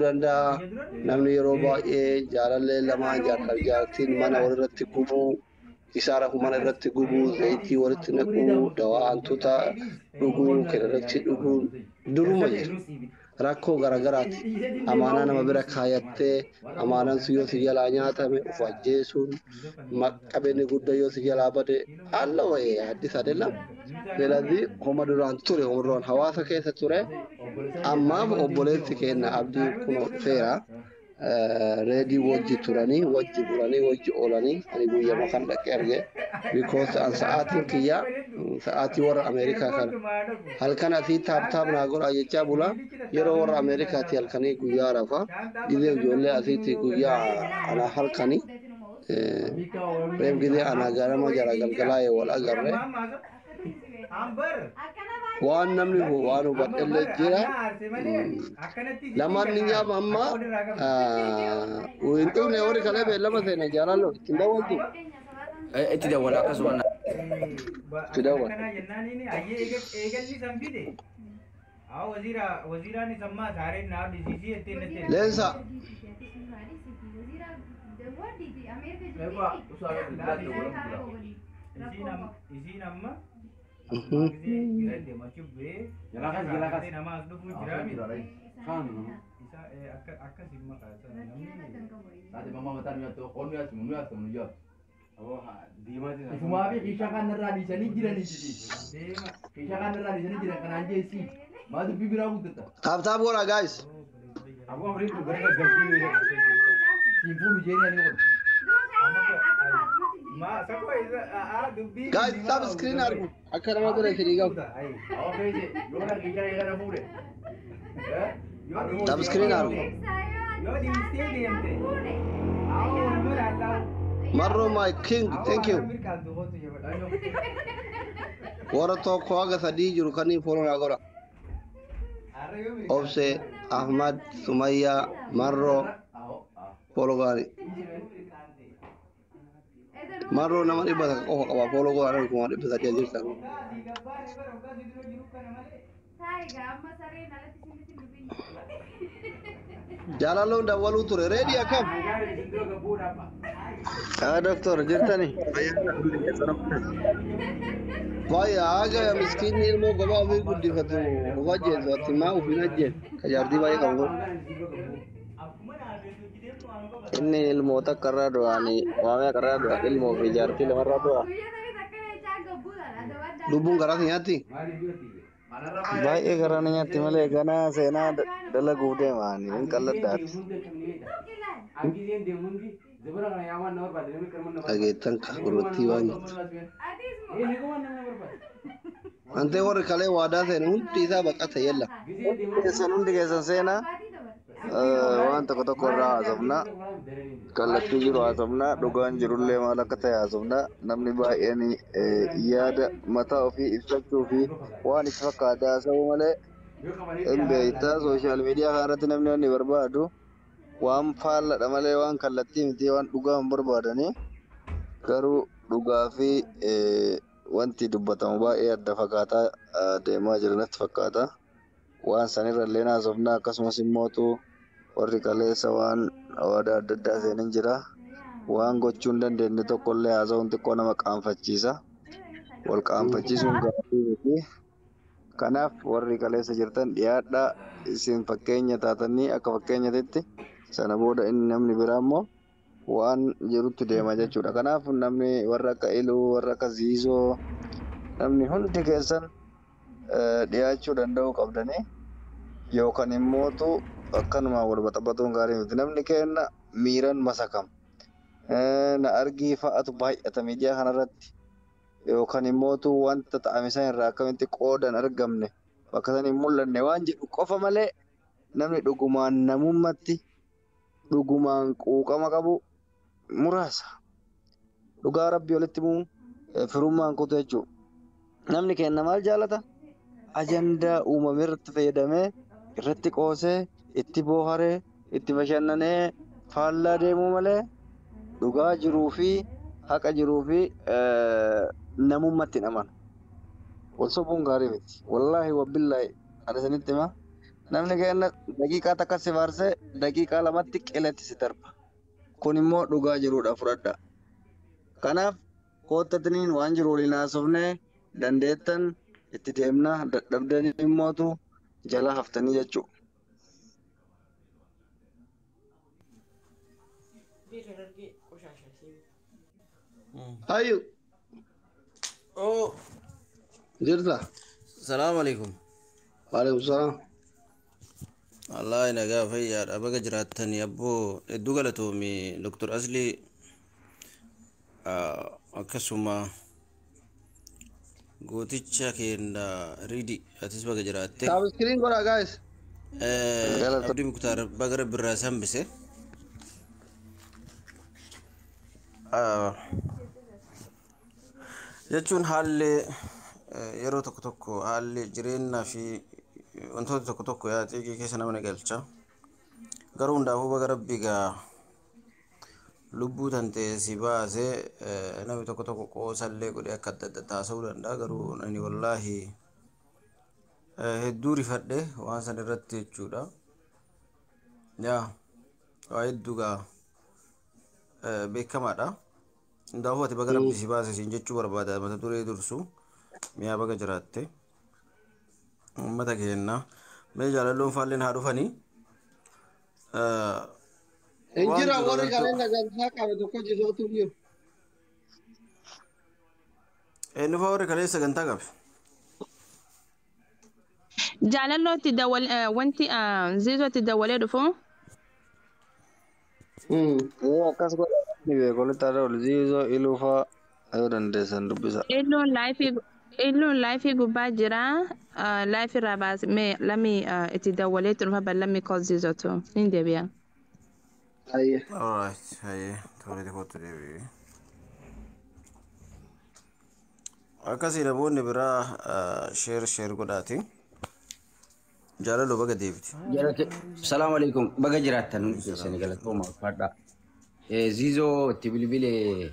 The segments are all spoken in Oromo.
danda namni yeroo baay'ee jaalallee lamaan jaartiin mana walirratti gubuu isaara mana irratti gubuu zayitii walitti naquu dawaa hantuuta dhuguu kenarratti dhuguu duruma jira rakkoo garagaraati amaanaa nama bira kaayattee amaanaan si yoo si jalaa nyaatame uf ajjeesuun qabeenya guddaa yoo si jalaa bade alla wayee addis adeella beeladii homa duraan ture homa duraan hawaasa keessa ture ammaaf obboleessi kenna abdii kun dhufeera ready wajji turanii wajji buranii wajji oolanii ani guyyaa makan dhaqee arge because an sa'aatiin kiyya sa'aatii warra Ameerikaa kana halkan asii taab naa godha jechaa bula yeroo warra Ameerikaati halkanii guyyaa rafa gidee ijoollee asiitti guyyaa ana halkanii reem gidee ana garama jara galgalaa yoo wal agarre waan namni waan hubadhellee jira lamaan ni nyaama amma wintuune warri kalee beellama seena jaalallo ittiin daawwattu itti dawwala akkasuma itti daawwata leensa Tap what guys. Guys, stop screen argu. Akka nama dura firi gaw. Stop screen argu. Marro my king, thank you. Wara to ko aga sadi juru kani follow agora. Obse Ahmad Sumaya Marro follow gari. Marro nama ibada ko ka follow go aran ko ibada saja jirta. Jalalo dawalu ture ready akam. Doctor jirtani. Vai aga ya miskin ilmu gaba bi guddi fatu wajje zati ma ubinajje kajardi vai kango. Inni ilmu ta karra doani wame karra do ilmu fi jarti le marra do lubung karas nyati bae karana nyati male gana sena dala gude mani in kallat dat age tanka urti wani ante war kale wada sena unti sa bakata yalla senundi gesan sena waan tokko tokko irraa haasofna kallattii jiru haasofna dhugaan jirullee maal akka ta'e haasofna namni baay'een yaada mataa ofii ibsachuu fi waan itti fakkaate haasa'u malee hin beektaa sooshaal miidiyaa kanarratti namni wanni barbaadu waan faalladha malee waan kallattii miti waan dhugaa hin barbaadanii garuu dhugaa fi wanti dubbatamu baay'ee adda fakkaataa deemaa jiranatti fakkaata waan sanirrallee haasofna akkasumas immootu warri kaleessa waan waadaa adda addaa seenan jira waan gochuun dandeenye tokkollee haasa'uun xiqqoo nama qaanfachiisa wal qaanfachiisuun gaarii miti kanaaf warri kaleessa jirtan dhiyaadhaa isin fakkeenya taatanii akka fakkeenyatitti sana booda inni namni biraa immoo waan jirutti deema jechuudha kanaaf namni warra akka iluu warra akka ziizoo namni hundi keessan dhiyaachuu danda'uu qabdanii yookaan immootu akkanuma wal baxabatuun gaarii miti namni kenna miiran masakam na argii fa'atu baay'ata miidiyaa kanarratti yookaan immootu wanta ta'amisan irraa akkamitti qoodan argamne bakka san hin mul'anne waan jedhu qofa malee namni dhugumaan namummatti dhugumaan quuqama qabu muraasa dhugaa rabbi walitti muu firummaan kutu jechuudha namni kenna maal jaalata ajandaa uumame irratti fayyadamee irratti qoosee itti booharee itti bashannanee faallaa deemuu malee dhugaa jiruu fi haqa jiruu fi namummatti hin amanu. Wal sobuun gaarii miti. Wallaahi wabbillaahi ana sanitti hima namni kenna daqiiqaa takka si faarsee daqiiqaa lamatti qilatti si darba. Kun immoo dhugaa jiruudha fudhadha. Kanaaf kootatiniin waan jiru waliin haasofnee dandeettan itti deemna dadhabdanii immootu jala haftanii jechuudha. Hayyu Oh, jirta? salam alaikum. Waalaikum salaam. Allah ina ga fayya da baga jiratan yabbo eddu galatomi Dr. Asli akkasuma gooticha keenya ridi atis baga jiratte. Subscribe godha guys. Abdi Muktar baga birraa sambise. Jechuun haalli yeroo tokko tokko haalli jireenyaa fi wantoota tokko tokko xiqqii keessa nama galcha. Garuu hundaafuu baga rabbi gaa lubbuu tante si baasee namni tokko tokko qoosallee godhee akka adda adda taasisuu danda'a. Garuu ani wallaahi hedduu rifadhe waan san irratti jechuudha. Yaa waa hedduu gaa beekamaadha. Hundaafuu ati baga rabbi si baase siin jechuu barbaada mata duree dursu mi'a baga jiraatte uummata keenya mee jaalalloon faalleen haa dhufanii. Injira warri galeen nagantaa qabe tokko jirootu jiru. Eenyu fa'aa warri kalee sagantaa qabe? Jaalallooti dawwal wanti ziizootti dawwalee dhufu. Akkas godha ni beekonni taara ol ziizoo iluufaa yoo dandeessan dubbisa. Illuun laayifii gubbaa jira. Laayifii irraa baase mee lammi itti dawwalee dhufa bal'ammi koo ziizootu ni deebi'a. Ayye. Alright, haye tolee kootu deebi'e. Akkasii namoonni biraa sheer godhaati. Jaalaloo baga deebiti. Salam alaikum. Baga jiraatan seni galatooma fadha. Zizo itti bilbilee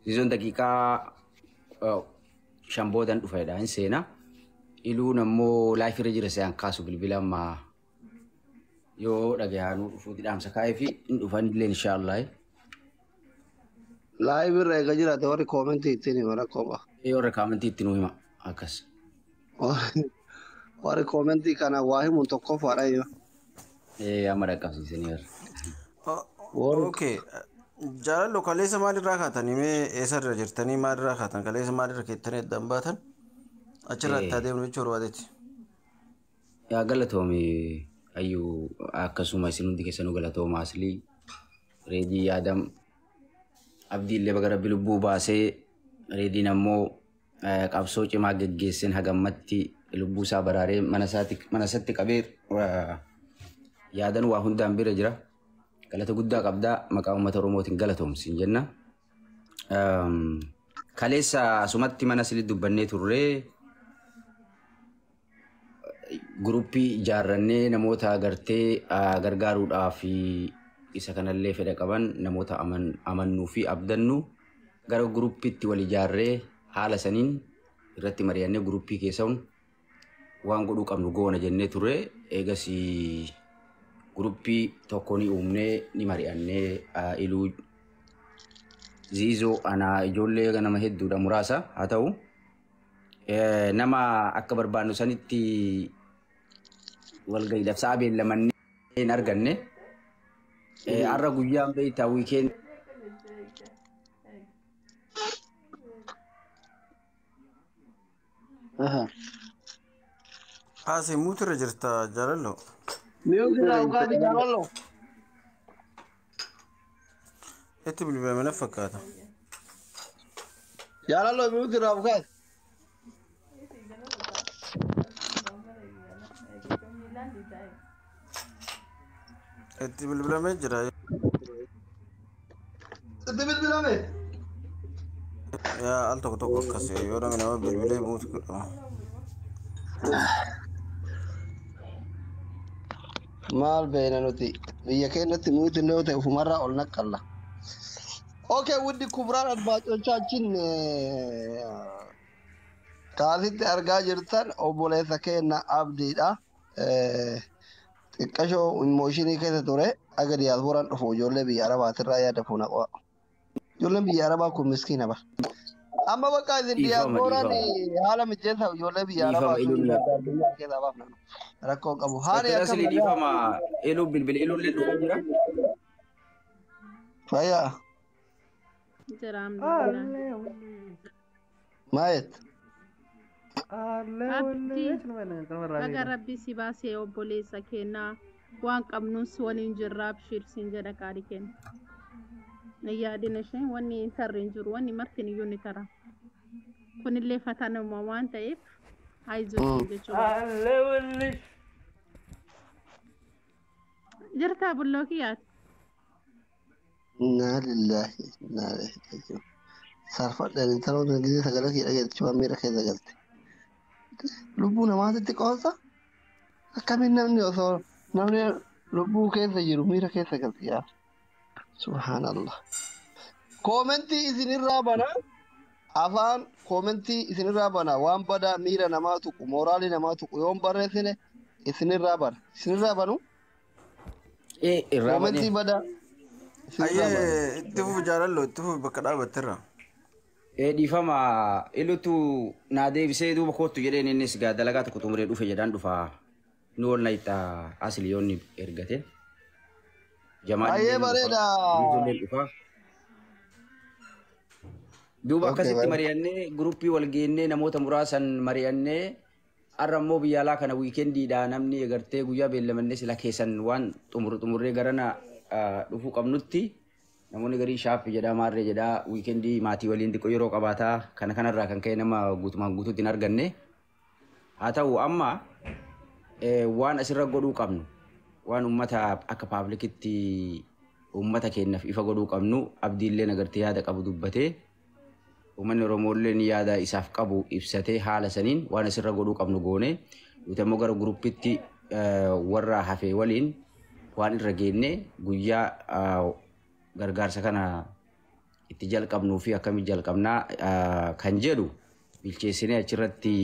zizoon daqiiqaa shamboodan dhufedha hin seena. Iluun ammoo laayifirra jira se'an kaasu bilbila amma yoo dhagayaanuu dhufuuti dhaamsa kaa'ee fi hin dhufan illee inshaallah. Laayifirra eega jiraate warri koomentii ittiin hima rakkoo qaba. Warri koomentii ittiin hima akkas. Warri koomentii kana waa himuun tokko faadha yoo. Amma dhaqqabsiisanii warri. Okay. Jaalallo kaleessa maalirraa kaatanii mee eessarra jirtanii maalirraa kaatan kaleessa maalirra keettanii addaan baatan achirratti adeemnu jechuu barbaadeeti. Yaa galatoomi ayyuu akkasuma isin hundi keessanuu galatooma aslii reedii yaadam abdiillee baga rabbi lubbuu baasee reediin ammoo qabsoo cimaa geggeessin hagammatti lubbuu isaa baraaree mana isaatti qabee yaadan waa hundaan bira jira. Galata guddaa qabdaa maqaa uummata Oromootiin galatoomsin jenna. Kaleessa asumatti mana silii dubbannee turree guruppii ijaarrannee namoota agartee gargaaruudhaaf isa kanallee fedha qaban namoota amannuu fi abdannu gara guruppiitti wal ijaarree haala saniin irratti mari'annee guruppii keessa waan godhuu qabnu goona jennee turre eegas guruppii tokko ni uumnee ni mari'annee iluu ziizoo ana ijoollee nama hedduudha muraasa haa ta'u nama akka barbaannu sanitti walga'iidhaaf sa'a beellamannee hin arganne har'a guyyaan beektaa wiikeen Asii muutirra jirta jaalallo. Miutirraa ugaati jaalallo. Itti bilbilamee na fakkaata. Jaalallo miutirraa ugaati. Itti bilbilamee jira. Itti bilbilamee. Yaa al tokko tokko akkasii yoo namni nama bilbilee muuti godhama. Maal beena nuti biyya keenyatti muutinne yoo ta'e ufumarraa ol naqqalla. Okay, wundi kubraan adbaacocaatiin kaasitti argaa jirtan obboleessa keenya abdiidha. xiqqashoo immooshinii keessa ture aga diyaaspooraan dhufu ijoollee biyya arabaatirraa yaada fuuna qo'a. Ijoolleen biyya arabaa kun miskiina bara. Amma bakka isin diyaaspooraan haala mijeessa ijoollee biyya arabaa kun biyya keessaa baafna. Rakkoo qabu. Haali akka dhiifama eluu bilbila eluu illee dhufaa jira. Fayyaa. Maayet. Abdii baga rabbii si baasee obboleessa kennaa waan qabnus waliin jirra abshir siin jedha qaarii kenna. Na yaadina ishee wanni tarree hin jiru wanni martin iyyuu ni tara. Kunillee fatanuma waan ta'eef haayizoo jechuudha. Jirtaa bulloo kiyyaati. Inna lillahi inna ilaihi raji'uun. Sarfadhaan intaloota gisee sagalee kee dhageessuu waan miira keessa galte. Lubbuu namaatitti qoosa akkamiin namni lubbuu keessa jiru miira keessa galte yaa subhaanallah. Koomentii isinirraa bana afaan koomentii isinirraa bana waan badaa miira namaa tuqu mooraalii namaa tuqu yoon barreessine isinirraa banu koomentii badaa. Ayyee itti fufu jaalalloo itti fufu bakka dhaabattirra. Dhiifama ilutu naa deebisee duuba kootu jedheen innis gaa dalagaa tokko xumuree dhufe jedhaan dhufaa nu ol nayitta asiliyoonni ergate. Ayyee bareeda. Duuba akkasitti mari'annee guruppii wal geennee namoota muraasan mari'annee har'a immoo biyya alaa kana wiikendiidha namni agartee guyyaa beellamannee sila keessan waan xumurree garana dhufuu qabnutti namoonni garii shaappi jedhaa maarree jedhaa wiikendii maatii waliin xiqqoo yeroo qabaataa kana kanarraa kan ka'e nama guutumaan guutuutti hin arganne haa ta'u amma waan asirra godhuu qabnu waan uummata akka paablikitti uummata keenyaaf ifa godhuu qabnu abdiillee agartee yaada qabu dubbatee uummanni Oromoollee yaada isaaf qabu ibsatee haala saniin waan asirra godhuu qabnu goone nuti immoo gara guruppitti warra hafee waliin waan irra geenne guyyaa gargaarsa kana itti jalqabnuu fi akkamitti jalqabnaa kan jedhu bilcheessinee achirratti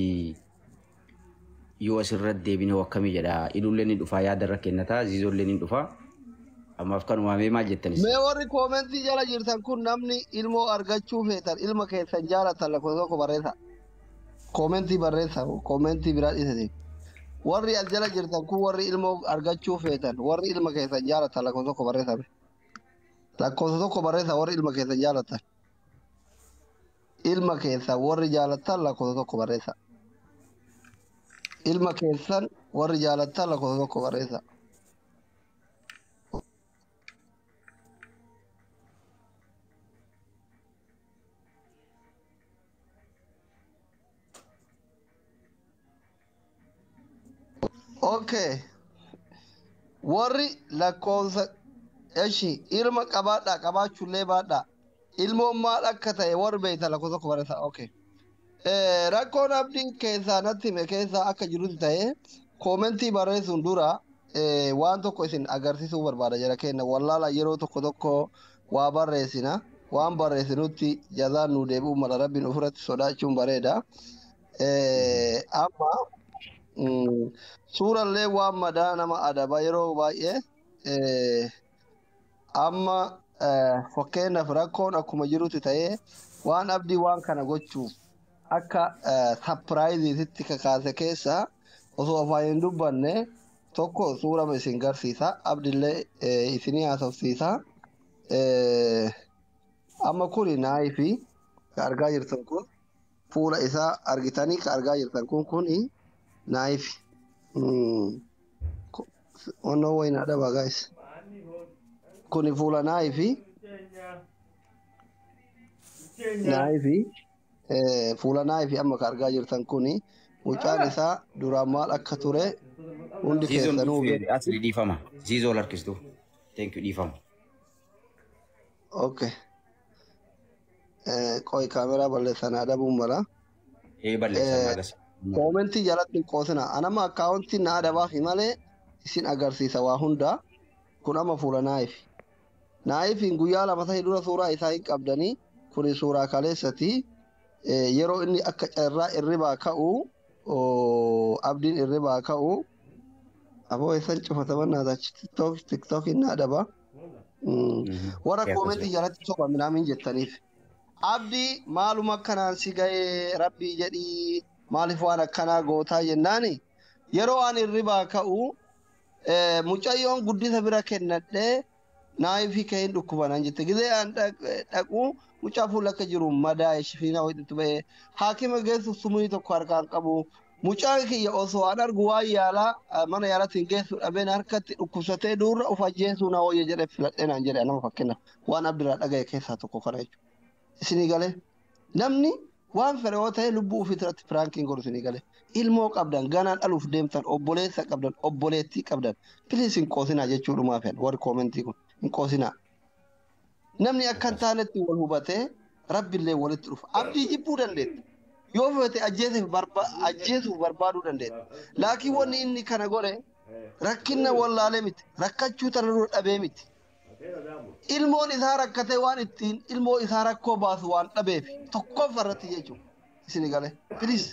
yoo asirratti deebinee akkamii jedha ilullee ni dhufaa yaada irra kennataa ziizollee ni dhufaa ammaaf kan uumamee maal jettanis. Mee warri koomentii jala jirtan kun namni ilmoo argachuu feetan ilma keessan jaalatan lakkoofsa tokko barreessa. Koomentii barreessa koomentii biraa dhiisati. Warri as jala jirtan kun warri ilmoo argachuu feetan warri ilma keessan jaalatan lakkoofsa tokko barreessa. Lakkoofsa tokko barreessa warri ilma keessan jaalatan. Ilma keessan warri jaalatan lakkoofsa tokko barreessa. Ilma keessan warri jaalatan lakkoofsa tokko barreessa. Okay. Warri lakkoofsa eshi ilma qabaadhaa qabaachuullee baadhaa ilmoon maal akka ta'e warri beektan lakkoofsa tokko barreessa. Okay. Rakkoon abdiin keessaa natti hime keessaa akka jirutti ta'e koomentii barreessuun dura waan tokko isin agarsiisuu barbaada jira kenna wallaala yeroo tokko waa barreessina waan barreessinutti jazaan nu deebi'u mala rabbiin ofirratti sodaachuun bareeda. Amma suurallee waan madaa nama adaba yeroo baay'ee amma fakkeenyaaf rakkoon akkuma jirutti ta'ee waan abdii waan kana gochuuf akka sapiraayiziitti kakaase keessa osoo afaan hin dubbanne tokko suurama isin garsiisa abdillee isinii haasofsiisa amma kuni naayifi ka argaa jirtan kun fuula isaa argitanii ka argaa jirtan kun kuni naayifi onnoo wayna dhaba guys kuni fuula naayifi fuula naayifi amma ka argaa jirtan kuni mucaan isaa duraan maal akka ture hundi keessanuu asli dhiifama ziizoo larkistu thank you dhiifama okay qoy kaameraa balleessanaa dhabuun mala balleessanaa gas koomentii jalatti qoosina anama akkaawuntii na adabaa malee isin agarsiisa waa hunda kun amma fuula naayifiin guyyaa lama ta'e dura suuraa isaa hin qabdanii kuni suuraa kaleessati yeroo inni akka carraa irribaa ka'u abdiin irribaa ka'u أبو يسنج فتمنى هذا تيك توك إن هذا با ورا كومنت جالت سوبر من أمين جتنيف عبدي معلومة كنا سيجاي ربي جدي مالف وانا كنا غوتا جناني يرو عن الربا كأو mucayyoon guddisa bira kennadhee naayifii ka'een dhukkubaan jette gidee aan dhaqu mucaa fuula akka jiru madaa shifiina ho'itu ba'ee haakima geessu sumii tokko harkaan qabu mucaa kiyya osoo aan argu waan yaalaa mana yaalaatiin geessu dhabeen harkatti dhukkubsatee duurra of ajjeesuu na wayya jedhee filadhee naan jedhe nama fakkeenya waan abdiraa dhagaye keessaa tokko kana jechuudha. Isinii galee namni waan fere yoo ta'e lubbuu ofii irratti firaankiin godhu isinii galee. Ilmoo qabdan ganaan dhaluuf deemtan obboleessa qabdan obboleettii qabdan piliis hin qoosinaa jechuudhumaa fedha warri koomentii kun hin qoosinaa. Namni akka hin taanetti wal hubatee rabbillee walitti dhufa. Abdii jibbuu dandeetta. Yoo feete ajjeesuuf barbaaduu dandeetta. Laakiin wanni inni kana godhe rakkinna wallaalee miti. Rakkachuu tana dura dhabee miti. Ilmoon isaa rakkatee waan ittiin ilmoo isaa rakkoo baasu waan dhabeef tokkoffaa irratti jechuudha. Isin galee piliis.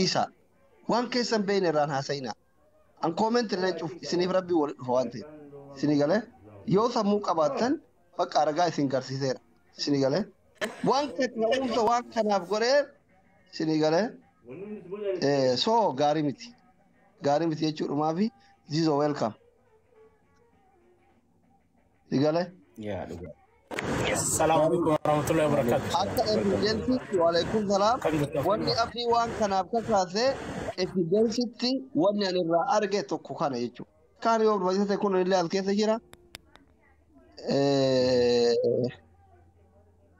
Isa waan keessan beeyne irraan haasa'inaa. An koomentii irra cuuf isiniif rabbii walitti dhufa waan ta'eef. Isinii galee yoo sammuu qabaattan bakka ragaa isin garsiiseera. Isinii galee waan ka'umsa waan kanaaf godhee isinii galee soo gaarii miti. Gaarii miti jechuudhumaa fi ziizoo weelkam. Isinii galee. السلام عليكم ورحمة الله وبركاته. حتى إفيدنسي وعليكم السلام. واني أبني وان كان أبكاسة إفيدنسي واني أنا رأرجع تكوكانا يجو. كان يوم بس تكون اللي أذكر سجرا.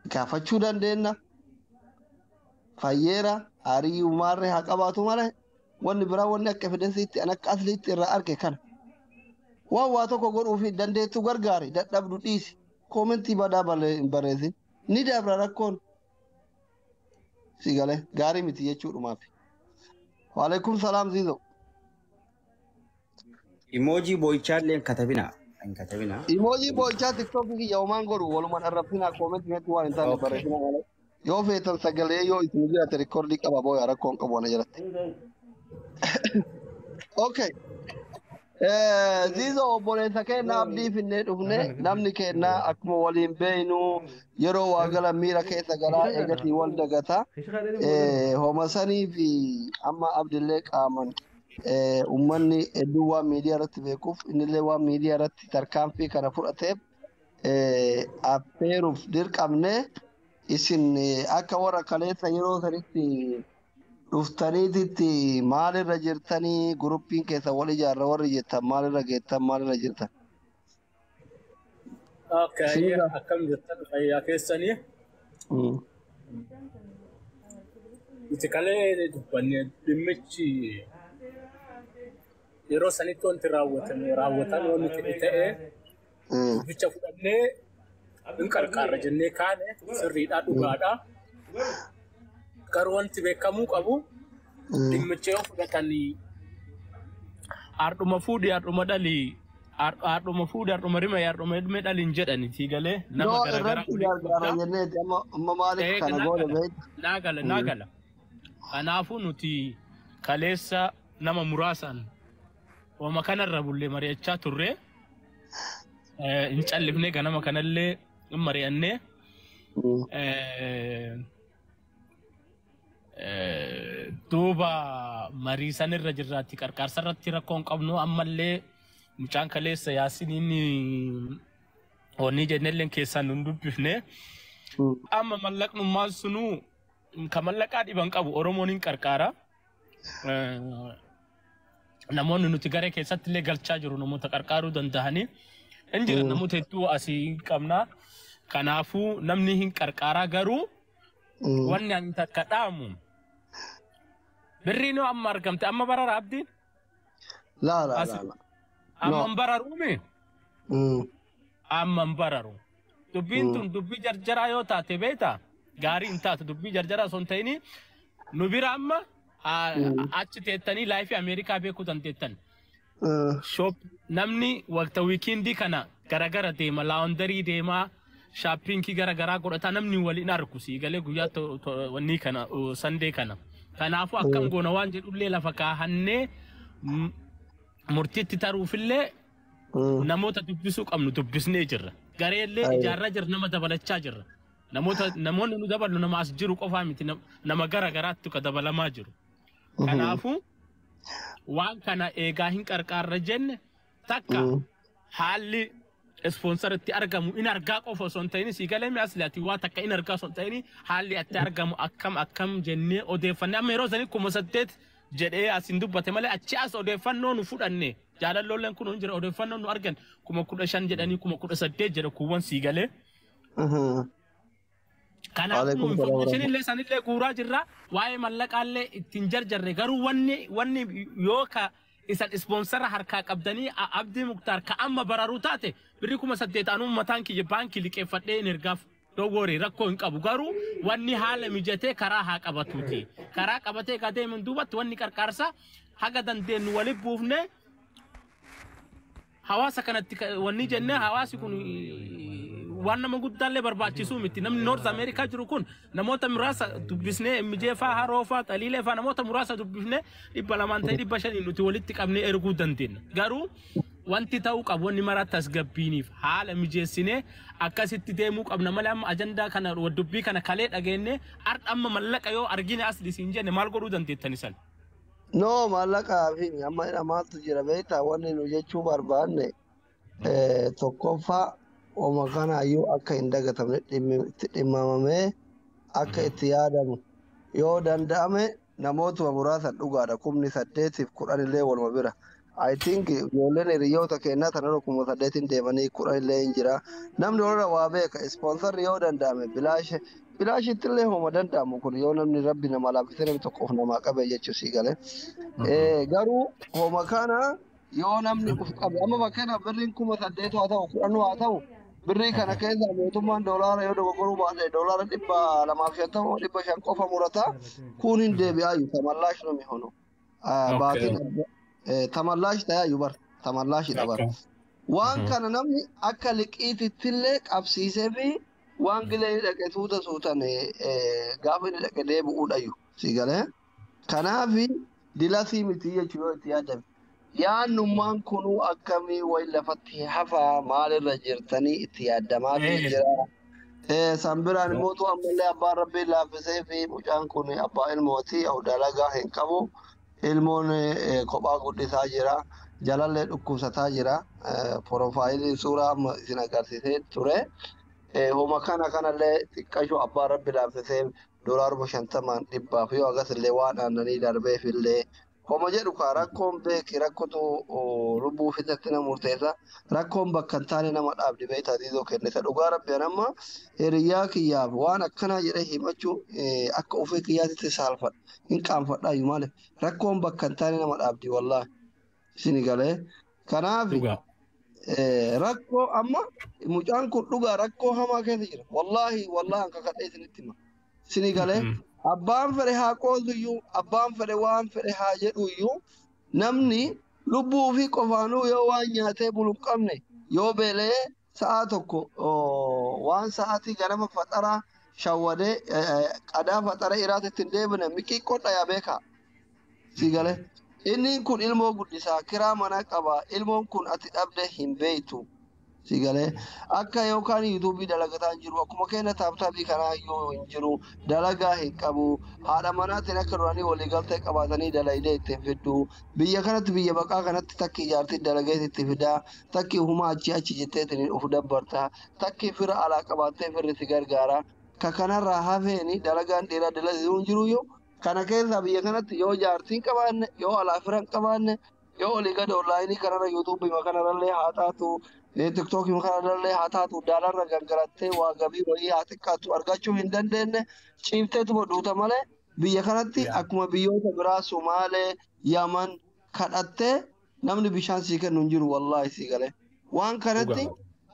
كافتشو دندنا. فايرا أري ومارة هكاباتو مارة. واني برا واني كإفيدنسي أنا كأصلي رأرجع كان. واتو كقول وفي دندة تغرغاري دبلو تيسي. Komentii badaa bareesin ni dabra rakkoon si galee gaarii miti jechuudhumaaf. Waalaikum salaam Zizo. Emoji boychaallee katabina. Emoji boychaa TikTok ki yawmaan godhu walumaan arrabsinaa komentii hedduu waan hin taane bareedina malee. Yoo feetan sagalee yoo isin jiraate rikoordii qaba booya rakkoon qabu ana jalatti. Okay. Zizo obboleessa keenya abdii finnee dhufne namni keenya akkuma waliin beeynu yeroo waa gala miira keessa galaa eegatii wal dagata. Homa sanii fi amma abdillee qaaman uummanni hedduu waan miidiyaa irratti beekuuf innillee waan miidiyaa irratti tarkaanfii kana fudhateef affeeruuf dirqamne isin akka warra kaleessa yeroo sanitti dhuftaniititti maalirra jirtanii guruppiin keessa wal ijaarra warri jettan maalirra geettan maalirra jirtan. Okay, akkam jettan fayyaa keessanii. Itti kalee dubbanne dhimmichi yeroo sanitti wanti raawwatan wanti ta'e bicha fudhannee hin qarqaarra jennee kaane sirriidhaa dhugaadhaa. Garuu wanti beekamuu qabu dhimmicha yoo fudhatanii haadhuma fuudhii haadhuma dhalii haadhuma fuudhii haadhuma rima haadhuma ilmee dhaliin jedhani tiigalee nama garaagaraa naagala kanaafuu nuti kaleessa nama muraasaan wama kanarra bullee mari'achaa turre hin callifnee ganama kanallee hin mari'annee duuba marii sanirra jirraatti qarqaarsa irratti rakkoon qabnu ammallee mucaan kaleessa yaasin inni onni jennelleen keessaan nun dubbifne amma mallaqnummaan sunuu ka mallaqaa dhiban qabu Oromoon hin qarqaara namoonni nuti garee keessatti illee galchaa jiru namoota qarqaaruu danda'anii hin jira namoota hedduu asii qabna kanaafuu namni hin qarqaaraa garuu wanni ani takka dhaamu birriinoo amma argamte amma barara abdiin la amma bararuume amma bararu dubbiin tun dubbii jarjaraa yoo taate beeta gaarii hin taate dubbii jarjaraa son ta'ini nu bira amma achi teettanii laayifii Ameerikaa beekuu dandeettan shop namni waqta wiikindii kana garagara deema laawundarii deemaa shaappingii garagaraa godhata namni waliin argu si galee guyyaa wanni kana sandee kana kanaafuu akkam goona waan jedhullee lafa kaahannee murtiitti taruufillee namoota dubbisuu qabnu dubbisnee jirra. Gareellee ijaarraa jirra nama dabalachaa jirra. Namoonni nu dabalu nama as jiru qofaa miti nama gara garaatti ka dabalamaa jiru. Kanaafuu waan kana eegaa hin qarqaarra jenne takka haalli sponsoritti argamu in argaa qofa osoo hin ta'in si galee mi asliyaati waa takka in argaa osoo hin ta'in haalli itti argamu akkam jennee odeeffannee amma yeroo sanii 8 jedhee asin dubbate malee achi as odeeffannoo nu fudhanne jaalalloolleen kun jira odeeffannoo nu argan 15 jedhanii 18 jedha kuwwan si galee. Kanaafuu information illee sanillee guuraa jirra waa'ee mallaqaallee ittiin jarjarre garuu wanni yoo ka isan sponsora harkaa qabdanii Abdii Muktaar ka amma bararuu taate birrii 8 anuu mataan kiyya baankii liqeeffadhee in ergaaf doggooree rakkoo hin qabu garuu wanni haala mijatee karaa haa qabatuuti karaa qabatee ka deeman duubatti wanni qarqaarsa haga dandeenyu waliin buufne hawaasa kanatti wanni jennee hawaasi kun waan nama guddaallee barbaachisu miti namni North America jiru kun namoota muraasa dubbisnee mijeefaa haroofaa xaliileefaa namoota muraasa dubbisnee 200 nuti walitti qabnee erguu dandeenya garuu wanti ta'uu qabu wanni maraa tasgabbiiniif haala mijeessinee akkasitti deemuu qabna malee amma ajandaa kana dubbii kana kalee dhageenye amma mallaqa yoo argine as dhisiin jenne maal godhuu dandeettani san. No mallaqa fi amma maaltu jira beektaa wanni nu jechuu barbaanne tokkoffaa Oma kana yoo akka hin dagatamne itti dhimmamamee akka itti yaadamu yoo danda'ame namootuma muraasan dhugaadha 8 illee waluma bira. I think ijoolleen hiriyoota kennaa tanarra 8 deemanii 10 illee hin jira. Namni warra waa beeka ispoonsarri yoo danda'ame bilaashitti illee homa danda'amu kun yoo namni rabbi nama laaffisee namni tokkoof namaa qabe jechuu si galee. Garuu homa kana yoo namni uf qabe amma bakkeena birriin 8 haa ta'u 10 haa ta'u. Birrii kana keessa mootummaan doolaara yoo dogoggoruu baate doolaara 250 500 qofa murata kun hin deebi'aayu tamallaash nami hono baatiin tamallaash ta'aayu bar tamallaash dhabar waan kana namni akka liqiitittillee qabsiisee fi waan gilee dhaqe suutan gaafa inni dhaqe deebi'uudhayu si galee kanaafi dilasii miti jechuu yoo itti yaadame. Yaannummaan kunuu akkamii wayi lafatti hafaa maalirra jirtanii itti yaadamaa jira. Sanbiraan immoo ammallee abbaan rabbii laaffisee fi mucaan kun abbaa ilmooti dalagaa hin qabu. Ilmoon kophaa guddisaa jira. Jalallee dhukkubsataa jira. Porofaayiliin suuraa amma isin agarsiisee ture. Homa kanallee xiqqashuu abbaan rabbii laaffisee $50 dhibbaaf yoo agasillee waan aannanii darbeefillee. Homa jedhu kaa rakkoon beeki rakkotu lubbuu fitatti nama murteessa rakkoon bakka hin taane nama dhaabdi beektaa diidoo kennisa dhugaa rabbiin amma hiriyaa kiyyaaf waan akkanaa jedhee himachuu akka ofii kiyyaatitti saalfadha hin qaanfadhaayyuu maaliif rakkoon bakka hin taane nama dhaabdi wallaahi isini galee kanaaf rakkoo amma mucaan kun dhugaa rakkoo hamaa keessa jira wallaahi akka kadhee isinitti hima isini galee. Abbaan fedhe haa qoosuyyuu abbaan fedhe waan fedhe haa jedhuyyuu namni lubbuu fi qofaanuu yoo waan nyaatee bulu hin qabne yoo beelee sa'a tokko waan sa'aatii ganama faxaraa shawwadee qadaa faxara iraatti ittiin deebine miqii qodha yaa beekaa si galee inni kun ilmoo guddisaa kiraa mana qaba ilmoon kun ati dhabde hin beeytu si galee akka yookaan yuutuubii dalagataa hin jiru akkuma keenya taaptaabii kanaa yoo hin jiru dalagaa hin qabu haadha manaatiin akka duraanii waliigaltee qabaatanii dalaydee ittiin fiddu biyya kanatti biyya baqaa kanatti takki ijaartii dalagee itti fidaa takki humaa achi jetteetiin of dabbarta takki fira alaa qabaattee firri si gargaara ka kanarraa hafeeni dalagaan dheeraa dalaguu hin jiru yoo kana keessa biyya kanatti yoo jaartiin qabaanne yoo alaa fira hin qabaanne yoo olii gad onlaayinii kanarra yuutuubii makanarrallee haa taatu TikTok makanarrallee haa taatu daalarra gangarattee waa gabii wayii haa xiqqaatu argachuu hin dandeenye ciifteetuma duuta malee biyya kanatti akkuma biyyoota biraa Sumaalee Yaman kadhattee namni bishaan sii kennu hin jiru wallaahi sii galee waan kanatti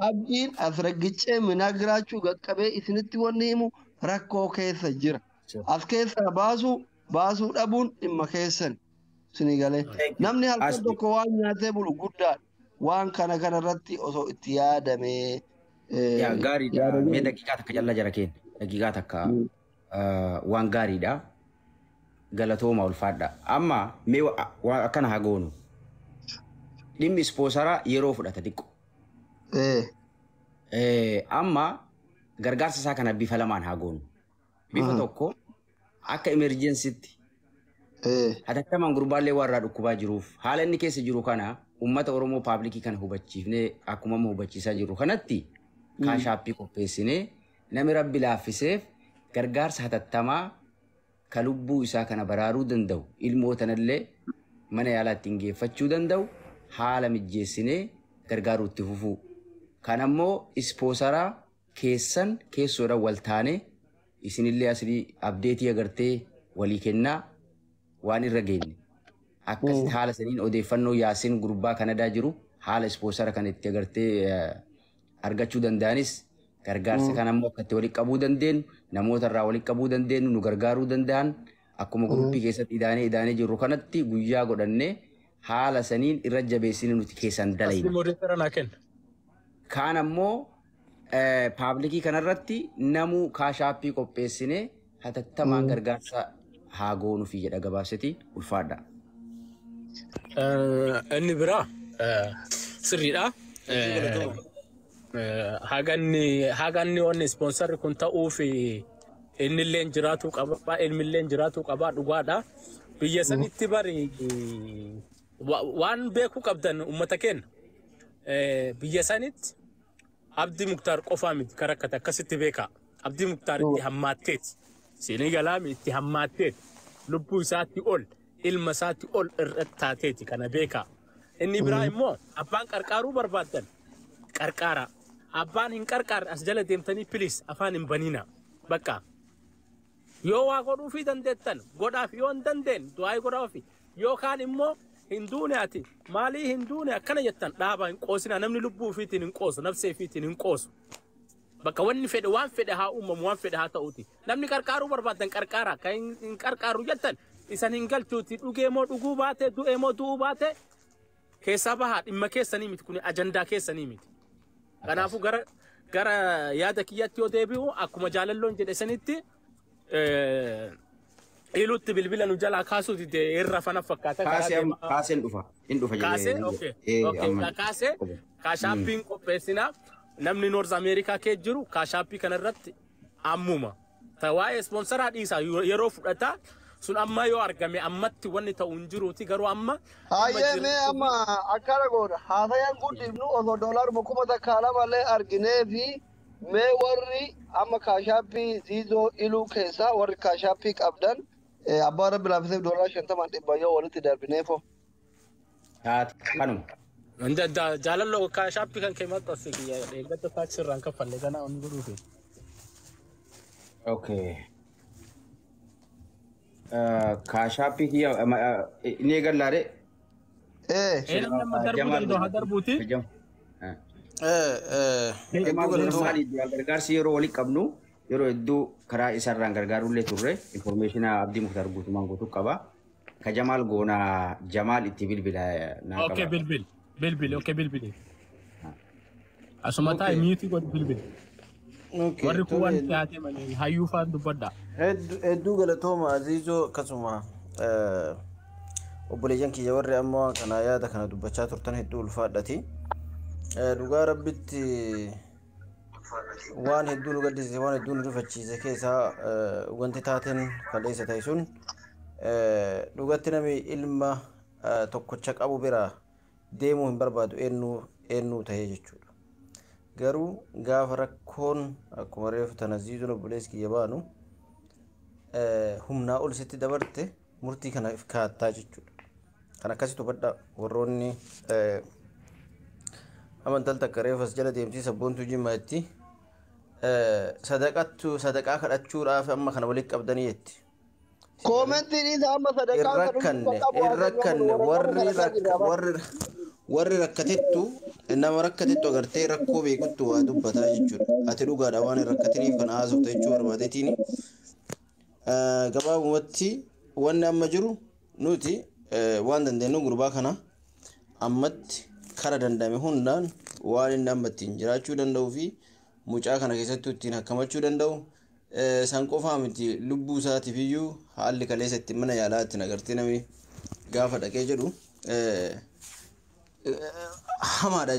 abdiin asraggicee minaa giraachuu gaqqabee isinitti wanni himu rakkoo keessa jira as keessaa baasuu dhabuun dhimma keessan sini galee namni halkan tokko waan nyaatee bulu guddaa waan kanarratti osoo itti yaadamee gaariidha mee daqiiqaa takka jalla jara keen daqiiqaa takka waan gaariidha galatooma ulfaadha amma mee akkana haa goonu dhimmi ispoosaraa yeroo fudhata xiqqo. Amma gargaarsa isaa kana bifa lamaan haa goonu. Bifa tokko akka emerjensiitti hatattamaan gurbaallee warraa dhukkubaa jiruuf haala inni keessa jiru kana uummata Oromoo paablikii kana hubachiifnee akkuma amma hubachiisaa jiru kanatti kaashaappii qopheessinee namni rabbi laaffiseef gargaarsa hatattamaa ka lubbuu isaa kana baraaruu danda'u ilmootanallee mana yaalaa ittiin geeffachuu danda'u haala mijjeessinee gargaaruu itti fufuu. Kan ammoo ispoosaraa keessan keessoodhaan wal taane isinillee asii abdeetii agartee walii kennaa waan irra geenye. Akkasitti haala saniin odeeffannoo Yaasiin gurbaa Kanadaa jiru haala ispoosara kan itti agartee argachuu danda'anis gargaarsa kan ammoo akkatti walitti qabuu dandeenyu namoota irraa walitti qabuu dandeenyu nu gargaaruu danda'an akkuma guruppii keessatti idaanee jirru kanatti guyyaa godhannee haala saniin irra jabeessine nuti keessan dalayna. Kaan ammoo paablikii kanarratti namuu kaashaappii qopheessinee hatattamaan gargaarsa haa goonuufi jedha gabaabsiti ulfaadha. Inni biraa sirriidha. Haganni wanni ispoonsarri kun ta'uuf innillee jiraatu qaba ilmillee jiraatu qaba dhugaadha. Biyya sanitti bari waan beekuu qabdan uummata keenya biyya sanitti Abdii Muktaar qofaa miti karakkata akkasitti beeka. Abdii Muktaar itti hammaatteeti. Seenii galaami itti hammaatteeti. Lubbuu isaatti ol ilma isaatti ol irratti taateeti kana beeka. Inni biraa immoo abbaan qarqaaruu barbaadan qarqaara. Abbaan hin qarqaarre as jala deemtanii pilis afaan hin banina. Bakka yoo waa godhuufii dandeettan godhaaf yoo hin dandeenye du'aa godhaafi yookaan immoo hinduune ati maalii hinduune akkana jettan dhaaba hin qoosina namni lubbuu ofiitiin hin qoosu nafsee ofiitiin hin qoosu. Bakka wanni fedhe waan fedhe haa uumamu waan fedhe haa ta'uuti. Namni qarqaaruu barbaadan qarqaara kan hin qarqaaru jettan isan hin galchuuti dhugee moo dhuguu baate du'ee moo du'uu baate keessaa bahaa dhimma keessanii miti kun ajandaa keessanii miti. Kanaafuu gara yaada kiyyatti yoo deebi'u akkuma jaalalloon jedhe sanitti iluutti bilbila nu jalaa kaasuuti irra fana fakkaata. Kaaseen dhufa. Hin dhufa jedhee. Kaasee kaashaappiin qopheessinaa namni Noorz Ameerikaa kee jiru kaashaappii kanarratti ammuma. Waa'ee ispoonsaraa dhiisaa yeroo fudhataa sun amma yoo argame ammatti wanni ta'u hin jiruuti garuu amma. Hayyee mee amma akkana godha haasayaan guddifnu osoo doolaaruma kuma takkaala malee arginee fi mee warri amma kaashaappii ziizoo iluu keessaa warri kaashaappii qabdan abbaa rabbi laafiseef $50 yoo walitti darbineefo. Kanuma. Jaalalloo kaashaappii kan keematti asii kiyya eeggata taaksii irraan kaffalle ganaa onni godhuufi. Okay. Kaashaappii kiyya ni eegallaare. Nama darbuuti. Gargaarsi yeroo walitti qabnu yeroo hedduu karaa isarraan gargaaruullee turre informeeshina Abdii Muktaar guutumaan guutuu qaba. Ka Jamaal Goonaa Jamaal itti bilbila naa qaba. Okay bilbil. Asuma taa'e miyuutii godhu bilbil. Warri kun waan dhiyaate malee hayyuu fa'aan dubbadha. Hedduu galatooma Aziizoo akkasuma obboleeyyan kiyya warri ammoo kana yaada kana dubbachaa turtan hedduu ulfaadhati. Dhugaa rabbitti waan hedduu nu gaddisiise waan hedduu nu rifachiise keessaa wanti taateen kaleessa ta'e sun dhugatti namni ilma tokkocha qabu bira deemuu hin barbaadu eenyuu ta'ee jechuudha. Garuu gaafa rakkoon akkuma reefu tana Aziizoon obboleessi kiyya baanu humnaa ol sitti dabarte murtii kana kaattaa jechuudha. Kan akkasitti hubadha warroonni amantal takka reefas jala deemtii sabboontuu jimmaatti sadaqaa kadhachuudhaaf amma kana walitti qabdanii jetti. Koomentiin isa amma sadaqaa warri rakkatettu nama rakkatettu agartee rakkoo beekuttu waa dubbataa jechuudha. Ati dhugaadha waan rakkatiniif kan haasofta jechuu barbaadetiin gabaabumatti wanni amma jiru nuti waan dandeenyu gurbaa kana ammatti kara dandame hundaan waan inni amma ittiin jiraachuu danda'uu fi mucaa kana keessatti ittiin hakkamachuu danda'u san qofaa miti lubbuu isaatiif iyyuu haalli kaleessa ittiin mana yaalaa ittiin agartee namni gaafa dhaqee jedhu hamaadha